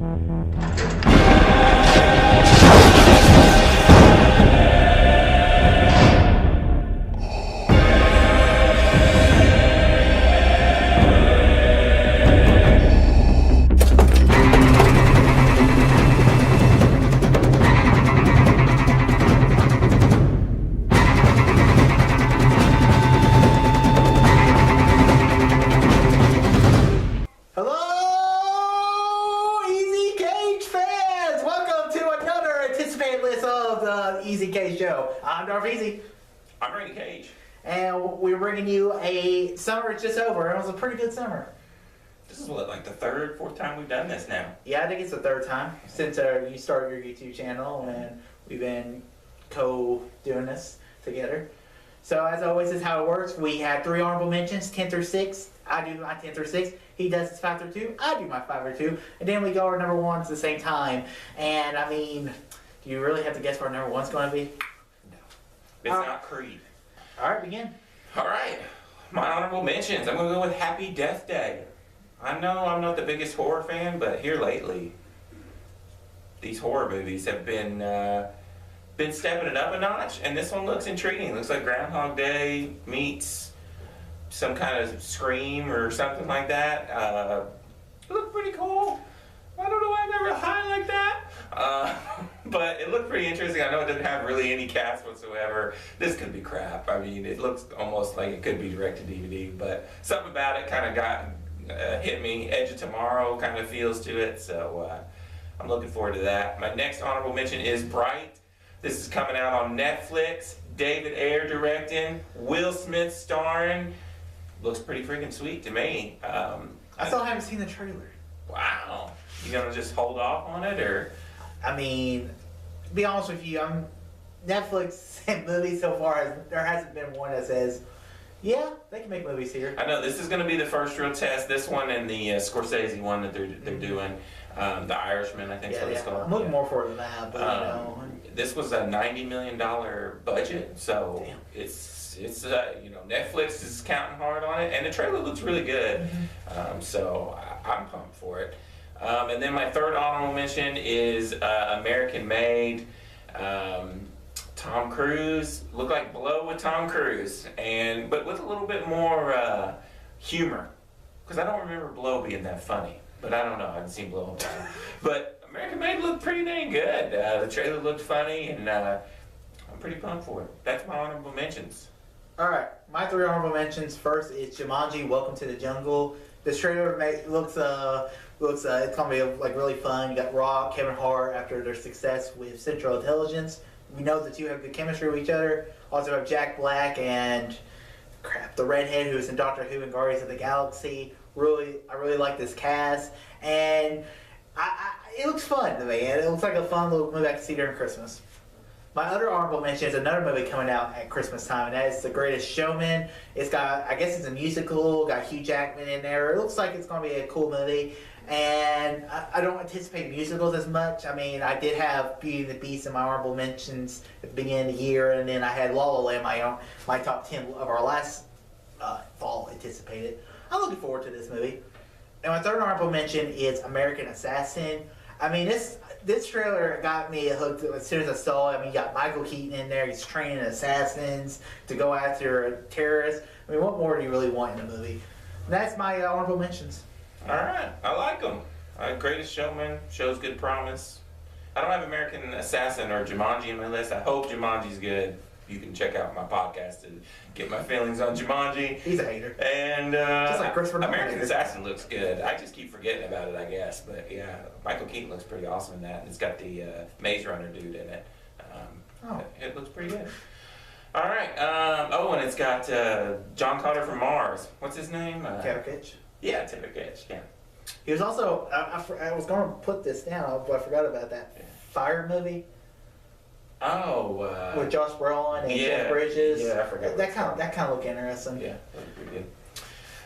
Hello, Easy Cage fans! Welcome to another anticipated list of the Easy Cage Show. I'm Darth Easy, I'm Randy Cage. and we're bringing you a summer just over. It was a pretty good summer. This is what, like the third, fourth time we've done this now. Yeah, I think it's the third time since you started your YouTube channel, and we've been doing this together. So as always, this is how it works. We have 3 honorable mentions, 10 through 6. I do my 10 through 6. He does his 5 through 2. I do my 5 through 2. And then we go our number 1s at the same time. And I mean, do you really have to guess what our number 1's going to be? No. It's not Creed. All right, begin. All right. My honorable mentions. I'm going to go with Happy Death Day. I know I'm not the biggest horror fan, but here lately, these horror movies have been stepping it up a notch, and this one looks intriguing. It looks like Groundhog Day meets some kind of Scream or something like that. It looked pretty cool. I don't know why I never highlight that. But it looked pretty interesting. I know it didn't have really any cast whatsoever. This could be crap. I mean, it looks almost like it could be direct to DVD, but something about it kind of got hit me. Edge of Tomorrow kind of feels to it, so I'm looking forward to that. My next honorable mention is Bright. This is coming out on Netflix. David Ayer directing, Will Smith starring. Looks pretty freaking sweet to me. I still haven't seen the trailer. Wow. You gonna just hold off on it, or? I mean, to be honest with you, Netflix and movies so far, there hasn't been one that says, yeah, they can make movies here. I know this is gonna be the first real test. This one and the Scorsese one that they're doing, The Irishman, I think is what it's called. I'm looking more forward to that, but you know. This was a $90 million budget, so Damn. it's Netflix is counting hard on it, and the trailer looks really good. So I'm pumped for it. And then my third honorable mention is American Made. Tom Cruise, looked like Blow with Tom Cruise, but with a little bit more humor, because I don't remember Blow being that funny. But I don't know, I haven't seen Blow in a while. But American Made looked pretty dang good. The trailer looked funny, and I'm pretty pumped for it. That's my honorable mentions. Alright, my 3 honorable mentions. First is Jumanji, Welcome to the Jungle. This trailer looks it's gonna be like really fun. You got Rock, Kevin Hart after their success with Central Intelligence. We know that you have good chemistry with each other. Also have Jack Black and the redhead who is in Doctor Who and Guardians of the Galaxy. I really like this cast, and it looks fun to me. It looks like a fun little movie I can see during Christmas. My other honorable mention is another movie coming out at Christmas time, and that is The Greatest Showman. It's got, I guess it's a musical, got Hugh Jackman in there. It looks like it's going to be a cool movie, and I don't anticipate musicals as much. I mean, I did have Beauty and the Beast in my honorable mentions at the beginning of the year, and then I had La La Land, my top 10 of our last fall anticipated. I'm looking forward to this movie. And my third honorable mention is American Assassin. I mean, this trailer got me hooked as soon as I saw it. I mean, you got Michael Keaton in there. He's training assassins to go after terrorists. I mean, what more do you really want in a movie? And that's my honorable mentions. All right, I like them. Greatest Showman shows good promise. I don't have American Assassin or Jumanji in my list. I hope Jumanji's good. You can check out my podcast to get my feelings on Jumanji. He's a hater. And just like Christopher Nolan. American Assassin looks good. I just keep forgetting about it, I guess. But yeah, Michael Keaton looks pretty awesome in that. And it's got the Maze Runner dude in it. It looks pretty good. All right. And it's got John Carter from Mars. What's his name? Taylor Kitsch. Yeah, Taylor Kitsch. Yeah. He was also, I was going to put this down, but I forgot about that Fire movie. Oh, with Josh Brolin and Jeff Bridges. Yeah, I forgot. That kind of look interesting. Yeah, that was pretty good.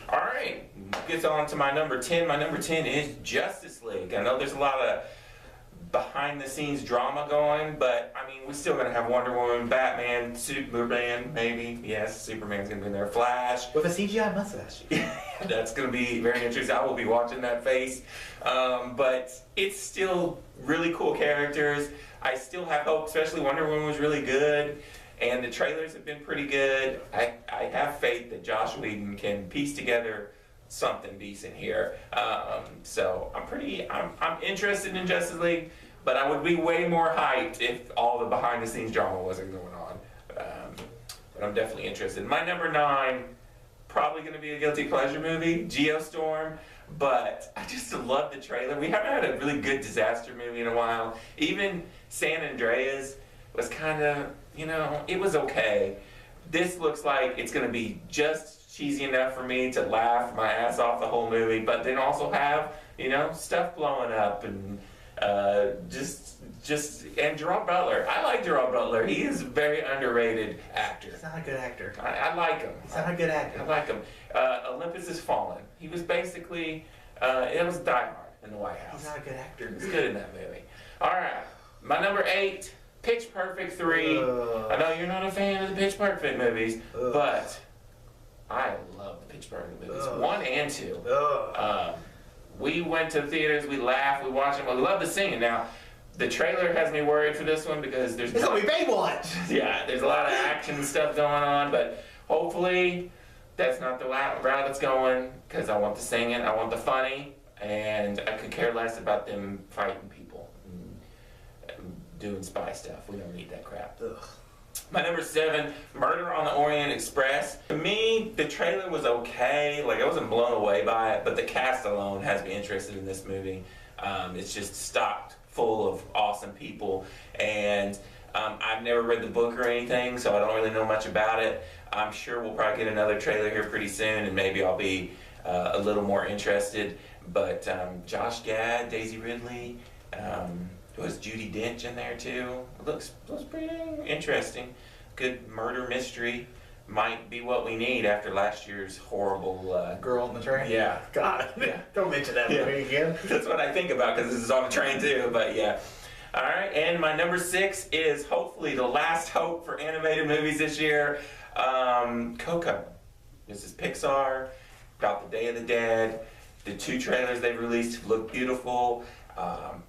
All right, gets on to my number 10. My number 10 is Justice League. I know there's a lot of behind the scenes drama going, but I mean, we're still gonna have Wonder Woman, Batman, Superman, maybe. Yes, Superman's gonna be in there. Flash. With a CGI mustache. That's gonna be very interesting. I will be watching that face. But it's still really cool characters. I still have hope, especially Wonder Woman was really good. And the trailers have been pretty good. I have faith that Josh Whedon can piece together something decent here. So I'm interested in Justice League, but I would be way more hyped if all the behind the scenes drama wasn't going on. But I'm definitely interested. My number 9, probably going to be a guilty pleasure movie, Geostorm. But I just love the trailer. We haven't had a really good disaster movie in a while. Even San Andreas was kind of, it was okay. This looks like it's going to be just cheesy enough for me to laugh my ass off the whole movie, but then also have, stuff blowing up and and Gerard Butler. I like Gerard Butler. He is a very underrated actor. He's not a good actor. I like him. He's not a good actor. I like him. Olympus Has Fallen. He was basically, it was Die Hard in the White House. He's not a good actor. He's good in that movie. All right, my number 8, Pitch Perfect 3. I know you're not a fan of the Pitch Perfect movies, but I love the Pitch Perfect movies, 1 and 2. We went to the theaters, we laughed, we watched them, we love the singing. Now, the trailer has me worried for this one because there's... It's gonna be Baywatch! Yeah, there's a lot of action stuff going on, but hopefully that's not the route it's going, because I want the singing, I want the funny, and I could care less about them fighting people and doing spy stuff. We don't need that crap. Ugh. My number 7, Murder on the Orient Express. To me, the trailer was okay. Like, I wasn't blown away by it, but the cast alone has me interested in this movie. It's just stocked full of awesome people, and I've never read the book or anything, so I don't really know much about it. I'm sure we'll probably get another trailer here pretty soon, and maybe I'll be a little more interested. But Josh Gad, Daisy Ridley, was Judi Dench in there too? It looks pretty interesting. Good murder mystery. Might be what we need after last year's horrible... Girl on the Train? Yeah. God, Yeah. Don't mention that movie again. That's what I think about because this is on the train too, but yeah. All right, and my number 6 is hopefully the last hope for animated movies this year. Coco. This is Pixar, about the Day of the Dead. The 2 trailers they've released look beautiful. I'm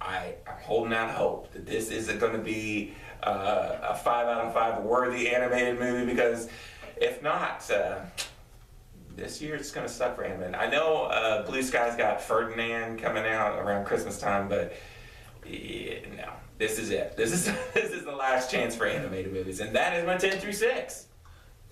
holding out hope that this isn't going to be a 5 out of 5 worthy animated movie, because if not, this year it's going to suck for animated. I know Blue Sky's got Ferdinand coming out around Christmas time, but no, this is it. This is the last chance for animated movies, and that is my 10 through 6.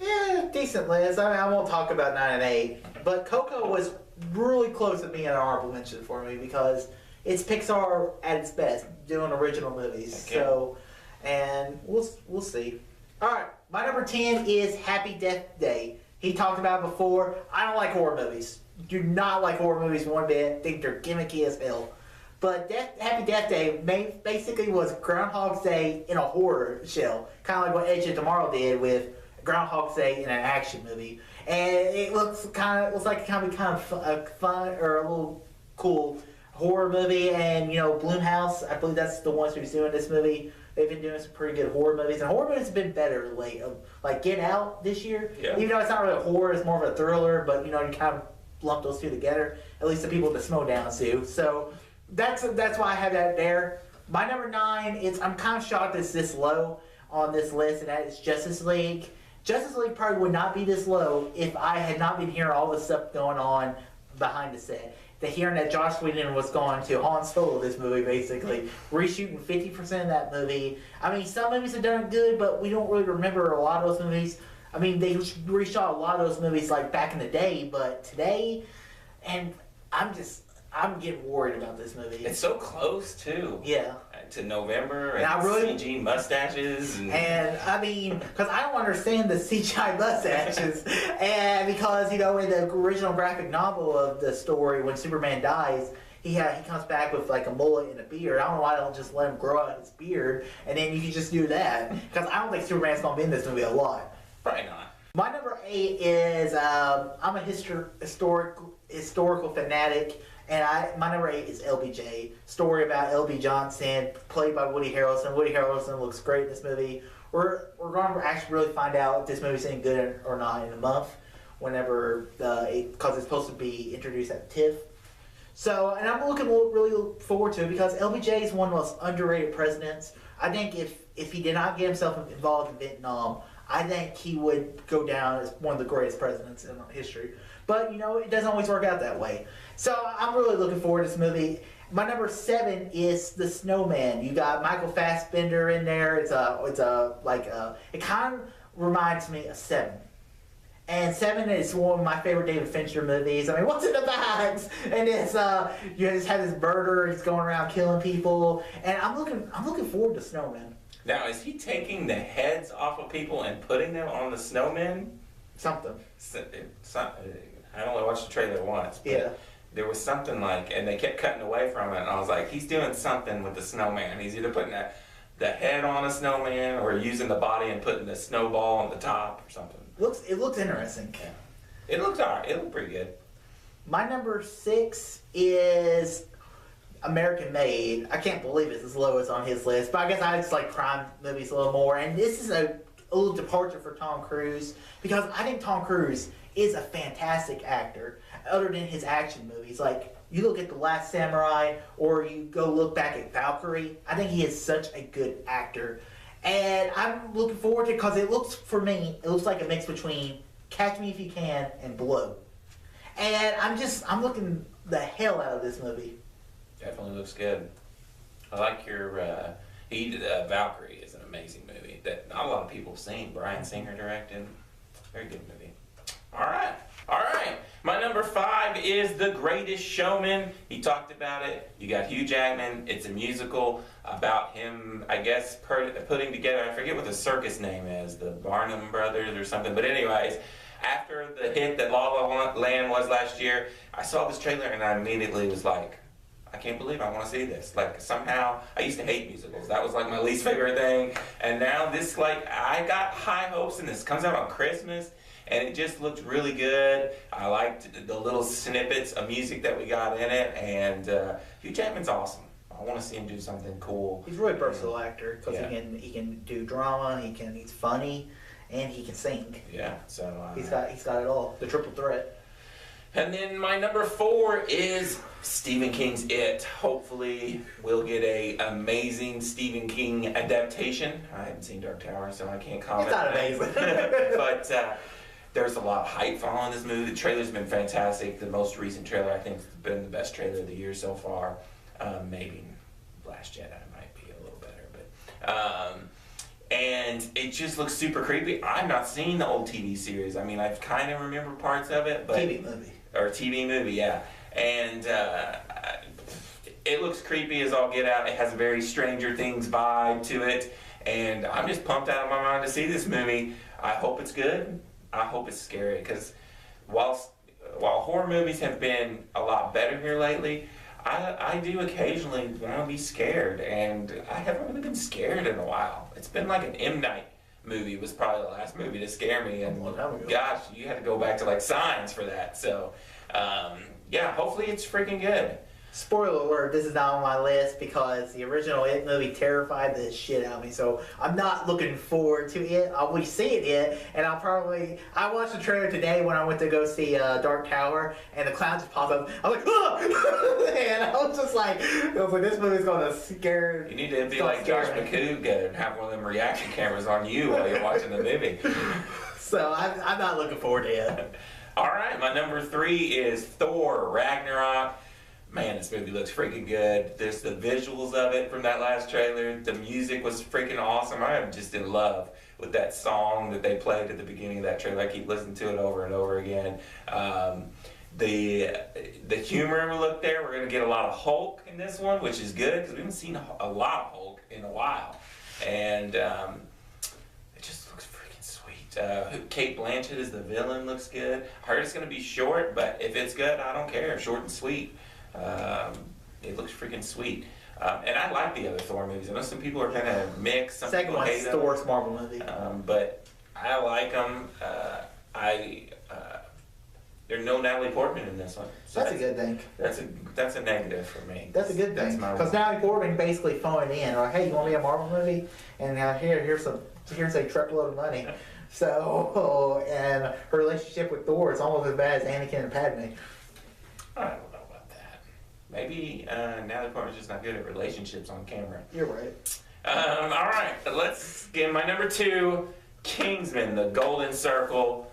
Yeah, decent list. I mean, I won't talk about 9 and 8, but Coco was really close to being an honorable mention for me because it's Pixar at its best, doing original movies. Okay. So, and we'll see. All right, my number 10 is Happy Death Day. He talked about it before. I don't like horror movies. Do not like horror movies one bit. Think they're gimmicky as hell. But Happy Death Day basically was Groundhog's Day in a horror shell, kind of like what Edge of Tomorrow did with Groundhog's Day in an action movie. And it looks like it can be kind of a fun or a little cool horror movie. And Blumhouse, I believe that's the ones who's doing this movie. They've been doing some pretty good horror movies, and horror movies have been better lately. Like Get Out this year, Yeah. even though it's not really a horror, it's more of a thriller. But you kind of lump those two together. At least the people with the Snowdowns do. So that's why I have that there. My number 9 I'm kind of shocked it's this low on this list, and that is Justice League. Justice League probably would not be this low if I had not been hearing all the stuff going on behind the set. The hearing that Joss Whedon was going to Han Solo this movie, basically reshooting 50% of that movie. I mean, some movies have done it good, but we don't really remember a lot of those movies. I mean, they reshot a lot of those movies like back in the day, but today, and I'm getting worried about this movie. It's so close too. Yeah. To November and I really- CG mustaches And I mean, because I don't understand the CGI mustaches, and because in the original graphic novel of the story, when Superman dies, he comes back with like a mullet and a beard. I don't know why they don't just let him grow out his beard, and then you can just do that. Because I don't think Superman's gonna be in this movie a lot. probably not. My number 8 is I'm a historical fanatic, And my number 8 is LBJ. Story about LB Johnson, played by Woody Harrelson. Woody Harrelson looks great in this movie. We're going to actually really find out if this movie's any good or not in a month, whenever because it's supposed to be introduced at TIFF. So, and I'm looking really forward to it because LBJ is one of the most underrated presidents. I think if he did not get himself involved in Vietnam, I think he would go down as one of the greatest presidents in history. But, it doesn't always work out that way. So I'm really looking forward to this movie. My number 7 is The Snowman. You got Michael Fassbender in there. It kind of reminds me of Seven. And Seven is one of my favorite David Fincher movies. I mean, what's in the bags? And it's you just have this murderer. He's going around killing people. And I'm looking forward to Snowman. Now, is he taking the heads off of people and putting them on the snowmen? Something. I only watched the trailer once. But Yeah. there was something and they kept cutting away from it, and I was like, he's doing something with the snowman. He's either putting the head on a snowman or using the body and putting the snowball on the top or something. It looks interesting. Yeah. It looked alright. It looked pretty good. My number 6 is American Made. I can't believe it's as low as on his list, but I guess I just like crime movies a little more. And this is a little departure for Tom Cruise because I think Tom Cruise is a fantastic actor other than his action movies. Like, you look at The Last Samurai or you go look back at Valkyrie, I think he is such a good actor. And I'm looking forward to it because it looks like a mix between Catch Me If You Can and Blow. And I'm looking the hell out of this movie. Definitely looks good. I like your Valkyrie is an amazing movie that not a lot of people have seen. Bryan Singer directed. Very good movie. All right. My number 5 is The Greatest Showman. He talked about it. You got Hugh Jackman. It's a musical about him, I guess, putting together, I forget what the circus name is, the Barnum Brothers or something. But anyways, after the hit that La La Land was last year, I saw this trailer and I immediately was like, I can't believe I want to see this. Like, somehow, I used to hate musicals. That was like my least favorite thing. And now this, I got high hopes, and this comes out on Christmas. And it just looked really good. I liked the little snippets of music that we got in it, and Hugh Jackman's awesome. I want to see him do something cool. He's a really versatile actor because Yeah. he can do drama, he's funny, and he can sing. Yeah, so He's got it all. The triple threat. And then my number 4 is Stephen King's It. Hopefully, we'll get a amazing Stephen King adaptation. I haven't seen Dark Tower, so I can't comment. It's not amazing. But there's a lot of hype following this movie. The trailer's been fantastic. The most recent trailer, I think, has been the best trailer of the year so far. Maybe Last Jedi might be a little better, but and it just looks super creepy. I've not seen the old TV series. I mean, I kind of remember parts of it, but TV movie, yeah. And it looks creepy as all get out. It has a very Stranger Things vibe to it, and I'm just pumped out of my mind to see this movie. I hope it's good. I hope it's scary, because while horror movies have been a lot better here lately, I do occasionally want to be scared, and I haven't really been scared in a while. It's been like an M. Night movie was probably the last movie to scare me, and gosh, you had to go back to Signs for that. So, yeah, hopefully it's freaking good. Spoiler alert, this is not on my list because the original It movie terrified the shit out of me, so I'm not looking forward to it. I'll be seeing it, and I watched the trailer today when I went to go see Dark Tower, and the clown just popped up. I was like, ah! And I was just like, this movie's gonna scare. You need to be like Josh McCoog and have one of them reaction cameras on you while you're watching the movie. So I'm not looking forward to it. All right, my number 3 is Thor Ragnarok. Man, this movie looks freaking good. There's the visuals of it from that last trailer. The music was freaking awesome. I am just in love with that song that they played at the beginning of that trailer. I keep listening to it over and over again. The humor look there. We're going to get a lot of Hulk in this one, which is good because we haven't seen a lot of Hulk in a while. And it just looks freaking sweet. Kate Blanchett is the villain. Looks good. I heard it's going to be short, but if it's good, I don't care. Short and sweet. It looks freaking sweet. And I like the other Thor movies. I know some people are kind of mixed. Some Second people one's hate the them. worst Marvel movie. But I like them. There's no Natalie Portman in this one. So That's a good thing. That's a negative for me. That's a good That's thing. my Because Natalie Portman basically phoned in, like, hey, you want to be a Marvel movie? And now here's a truckload of money. So, and her relationship with Thor is almost as bad as Anakin and Padme. I don't know about that. Maybe Natalie Portman's just not good at relationships on camera. You're right. All right, let's get my number 2, Kingsman: The Golden Circle.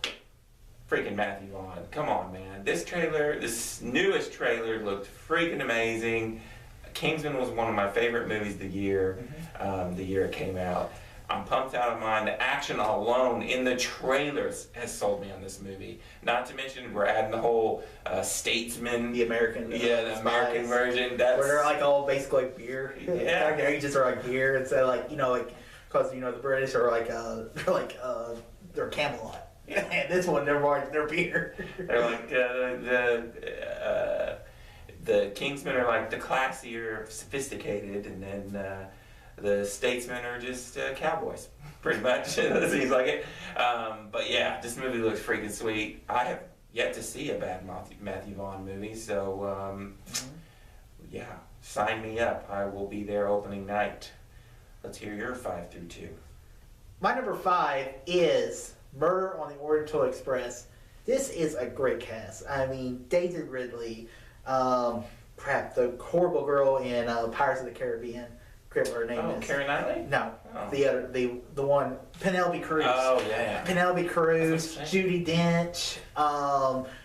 Freaking Matthew Vaughn. Come on, man. This newest trailer looked freaking amazing. Kingsman was one of my favorite movies of the year it came out. I'm pumped out of mind. The action alone in the trailers has sold me on this movie. Not to mention, we're adding the whole statesman. The American. The American version. Where they're like all basically like beer. Yeah. Their ages are like beer. And so like, because, the British are like, they're Camelot. And this one, they're beer. They're like the Kingsmen are like the classier, sophisticated, and then the statesmen are just cowboys, pretty much. It seems like it. But yeah, this movie looks freaking sweet. I have yet to see a bad Matthew Vaughn movie, so yeah, sign me up. I will be there opening night. Let's hear your 5 through 2. My number 5 is Murder on the Oriental Express. This is a great cast. I mean, Daisy Ridley, the horrible girl in Pirates of the Caribbean. I forget what her name is. Keira Knightley? No, Oh. the one, Penelope Cruz. Oh yeah. Penelope Cruz, Judi Dench.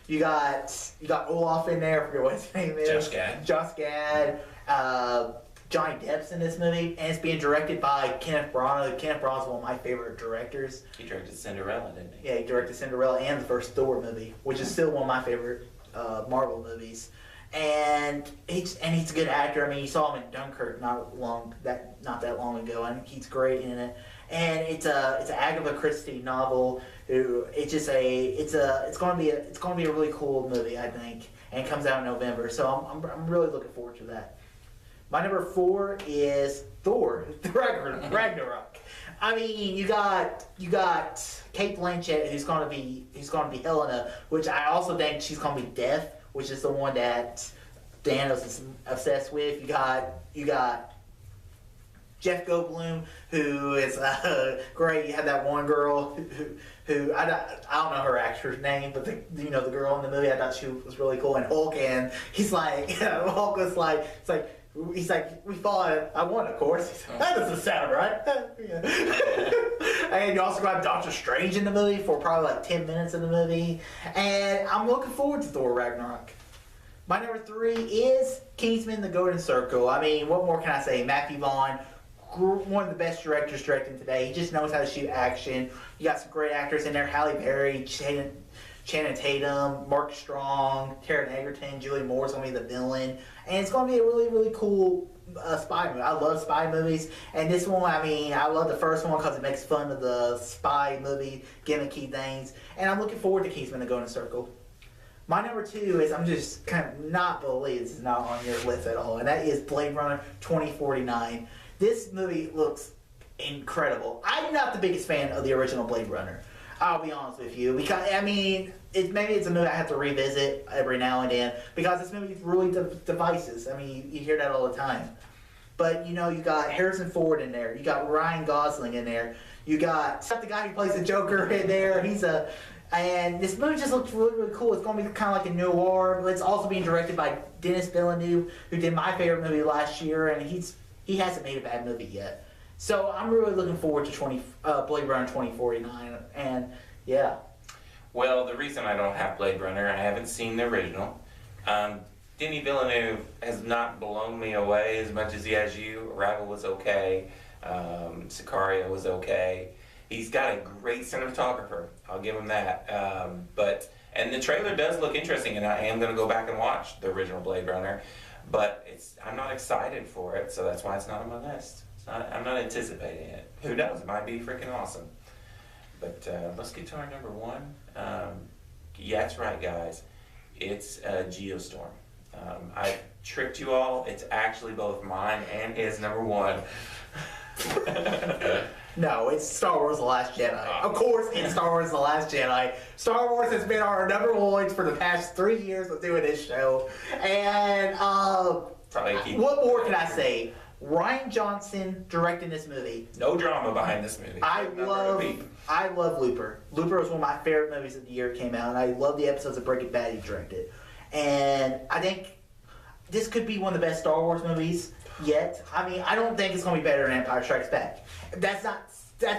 You got Olaf in there. I forget what his name is. Josh Gad. Johnny Depp's in this movie, and it's being directed by Kenneth Branagh. Kenneth Branagh's one of my favorite directors. He directed Cinderella, didn't he? Yeah, he directed Cinderella and the first Thor movie, which is still one of my favorite Marvel movies. And he's a good actor. I mean, you saw him in Dunkirk not that long ago, and he's great in it. And it's an Agatha Christie novel. It's going to be a really cool movie, I think, and it comes out in November. So I'm really looking forward to that. My number 4 is Thor: Ragnarok. I mean, you got Kate Blanchett, who's gonna be Helena, which I also think she's gonna be deaf, which is the one that Thanos is obsessed with. You got Jeff Goldblum, who is great. You have that one girl who I don't know her actor's name, but the girl in the movie, I thought she was really cool. And Hulk, and he's like, Hulk was like, he's like, we thought I won, of course. That doesn't sound right. And you also got Doctor Strange in the movie for probably like 10 minutes of the movie. And I'm looking forward to Thor Ragnarok. My number 3 is Kingsman: The Golden Circle. I mean, what more can I say? Matthew Vaughn, one of the best directors directing today. He just knows how to shoot action. You got some great actors in there. Halle Berry, Channing Tatum, Mark Strong, Taron Egerton, Julie Moore's going to be the villain. And it's going to be a really, really cool spy movie. I love spy movies. And this one, I mean, I love the first one because it makes fun of the spy movie gimmicky things. And I'm looking forward to Kingsman: The Golden Circle. My number 2 is, I'm just kind of not believe this is not on your list at all. And that is Blade Runner 2049. This movie looks incredible. I'm not the biggest fan of the original Blade Runner. I'll be honest with you, because I mean, maybe it's a movie I have to revisit every now and then because this movie is really divisive. I mean, you hear that all the time. But you got Harrison Ford in there, you got Ryan Gosling in there, you got the guy who plays the Joker in there. And this movie just looks really, really cool. It's going to be kind of like a noir, but it's also being directed by Denis Villeneuve, who did my favorite movie last year, and he hasn't made a bad movie yet. So I'm really looking forward to Blade Runner 2049, and yeah. Well, the reason I don't have Blade Runner, I haven't seen the original. Denis Villeneuve has not blown me away as much as he has you. Arrival was okay. Sicario was okay. He's got a great cinematographer. I'll give him that. And the trailer does look interesting, and I am going to go back and watch the original Blade Runner. But I'm not excited for it, so that's why it's not on my list. I'm not anticipating it. Who knows? It might be freaking awesome. But let's get to our number 1. Yeah, that's right, guys. It's Geostorm. I tricked you all. It's actually both mine and his number 1. No, it's Star Wars The Last Jedi. Of course, it's Star Wars The Last Jedi. Star Wars has been our number one for the past 3 years of doing this show. And what more can I say? Ryan Johnson directing this movie. No drama behind this movie. I love Looper. Looper was one of my favorite movies of the year it came out, and I love the episodes of Breaking Bad he directed. And I think this could be one of the best Star Wars movies yet. I mean, I don't think it's going to be better than Empire Strikes Back. That's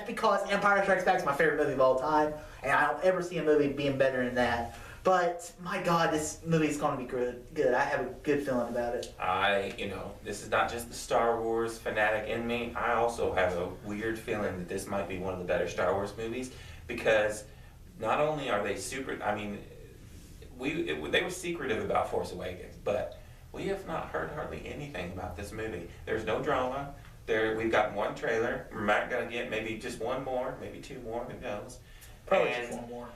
because Empire Strikes Back is my favorite movie of all time, and I don't ever see a movie being better than that. But my God, this movie is going to be good. I have a good feeling about it. This is not just the Star Wars fanatic in me. I also have a weird feeling that this might be one of the better Star Wars movies because not only are they they were secretive about Force Awakens, but we have not heard hardly anything about this movie. There's no drama. We've got one trailer. We're not going to get maybe just one more, maybe two more, who knows. Probably just one more.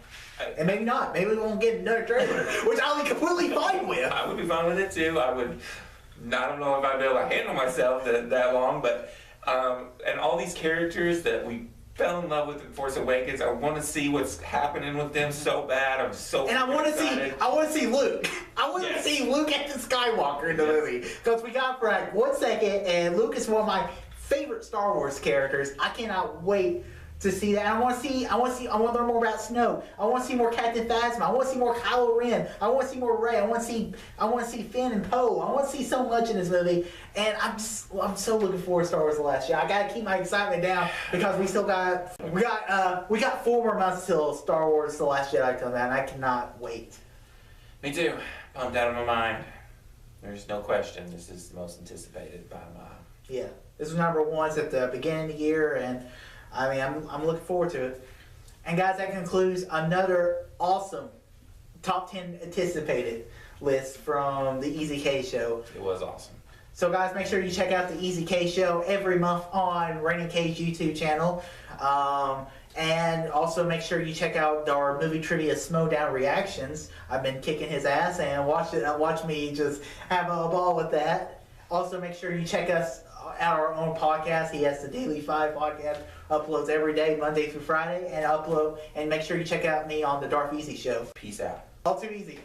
And maybe not. Maybe we won't get another trailer, which I'll be completely fine with. I would be fine with it too. I don't know if I'd be able to handle myself that long, but and all these characters that we fell in love with in Force Awakens, I want to see what's happening with them so bad. I'm so and I want to see Luke. I want to Yes. see Luke as the Skywalker in the movie because we got for like 1 second, and Luke is one of my favorite Star Wars characters. I cannot wait to see that. I want to learn more about Snoke. I want to see more Captain Phasma. I want to see more Kylo Ren. I want to see more Rey. I want to see Finn and Poe. I want to see so much in this movie, and I'm so looking forward to Star Wars: The Last Jedi. I gotta keep my excitement down because we got 4 more months till Star Wars: The Last Jedi comes out, and I cannot wait. Me too. Pumped out of my mind. There's no question. This is the most anticipated by a mile. Yeah, this was number 1 at the beginning of the year, and I mean, I'm looking forward to it. And guys, that concludes another awesome top 10 anticipated list from the Easy K Show. It was awesome. So guys, make sure you check out the Easy K Show every month on Raining K's YouTube channel. And also make sure you check out our movie trivia Smowdown reactions. I've been kicking his ass and watch me just have a ball with that. Also make sure you check us out our own podcast. He has the Daily 5 podcast, uploads every day, Monday through Friday, and make sure you check out me on the Darth Easy Show. Peace out. All too easy.